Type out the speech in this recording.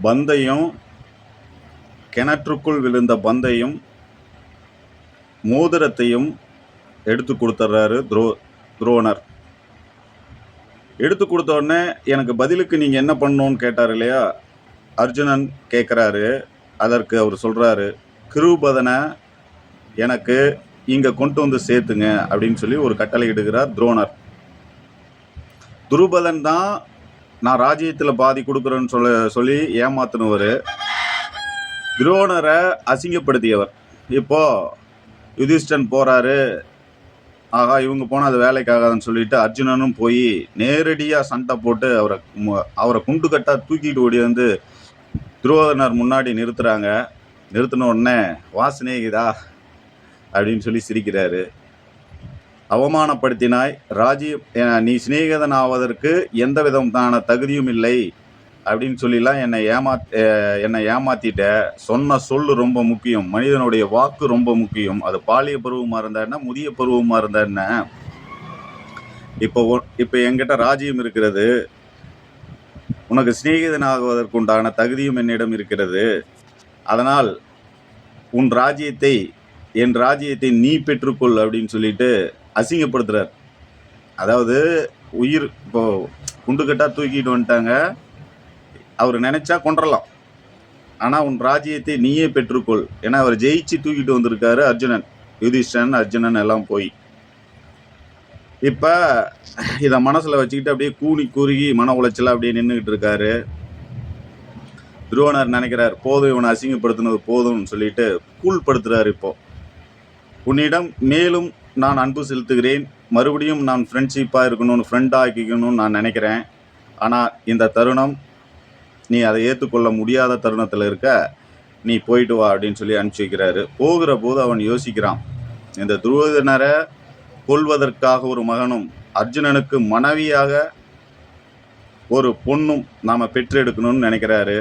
பந்தையும், கிணற்றுக்குள் விழுந்த பந்தையும் மோதிரத்தையும் எடுத்து கொடுத்துட்றாரு துரோணர். எடுத்து கொடுத்த உடனே எனக்கு பதிலுக்கு நீங்கள் என்ன பண்ணணும்னு கேட்டார் இல்லையா, அர்ஜுனன் கேட்குறாரு. அதற்கு அவர் சொல்கிறாரு, கிருபதனை எனக்கு இங்கே கொண்டு வந்து சேர்த்துங்க அப்படின்னு சொல்லி ஒரு கட்டளை இடுகிறார் துரோணர். துருபதன் தான் நான் ராஜ்யத்தில் பாதி கொடுக்குறேன்னு சொல்லி ஏமாத்தினவர், துரோணரை அசிங்கப்படுத்தியவர். இப்போ யுதிஷ்டன் போகிறாரு, ஆகா இவங்க போனால் அது வேலைக்காகாதுன்னு சொல்லிட்டு அர்ஜுனனும் போய் நேரடியாக சண்டை போட்டு அவரை குண்டு கட்டாக தூக்கிட்டு ஓடி வந்து துரோணர் முன்னாடி நிறுத்துகிறாங்க. நிறுத்தின உடனே வாசனேகிதா அப்படின்னு சொல்லி சிரிக்கிறாரு. அவமானப்படுத்தினாய், நீ சிநேகிதன் ஆவதற்கு எந்த விதமான தகுதியும் இல்லை அப்படின்னு சொல்லிலாம் என்னை ஏமாத்திட்ட. சொன்ன சொல்லு ரொம்ப முக்கியம், மனிதனுடைய வாக்கு ரொம்ப முக்கியம். அது பாலிய பருவமாக இருந்தா என்ன, முதிய பருவமாக இருந்தா என்ன. இப்போ என்கிட்ட ராஜ்யம் இருக்கிறது, உனக்கு சிநேகிதன் ஆகுவதற்குண்டான தகுதியும் என்னிடம் இருக்கிறது. அதனால் என் ராஜ்யத்தை நீ பெற்றுக்கொள் அப்படின்னு சொல்லிட்டு அசிங்கப்படுத்துறார். அதாவது இப்போ குண்டுக்கட்டா தூக்கிட்டு வந்துட்டாங்க, அவர் நினைச்சா கொன்றலாம், ஆனால் உன் ராஜ்யத்தை நீயே பெற்றுக்கொள். ஏன்னா அவர் ஜெயிச்சு தூக்கிட்டு வந்திருக்காரு யுதிஷ்டன் அர்ஜுனன் எல்லாம் போய். இப்போ இதை மனசில் வச்சுக்கிட்டு அப்படியே குறுகி மன உளைச்சல அப்படியே நின்றுக்கிட்டு இருக்காரு. துரோணர் நினைக்கிறார், போதும் இவனை அசிங்கப்படுத்தினது போதும்னு சொல்லிட்டு கூழ்படுத்துறாரு. இப்போ உன்னிடம் மேலும் நான் அன்பு செலுத்துகிறேன், மறுபடியும் நான் ஃப்ரெண்ட்ஷிப்பாக இருக்கணும்னு, ஃப்ரெண்டாக ஆக்கிக்கணும்னு நான் நினைக்கிறேன். ஆனால் இந்த தருணம் நீ அதை ஏற்றுக்கொள்ள முடியாத தருணத்தில் இருக்க, நீ போயிட்டு வா அப்படின்னு சொல்லி அனுப்பிச்சி வைக்கிறாரு. போகிற போது அவன் யோசிக்கிறான், இந்த துரோணரை கொல்வதற்காக ஒரு மகனும், அர்ஜுனனுக்கு மனைவியாக ஒரு பொண்ணும் நாம் பெற்றெடுக்கணும்னு நினைக்கிறாரு.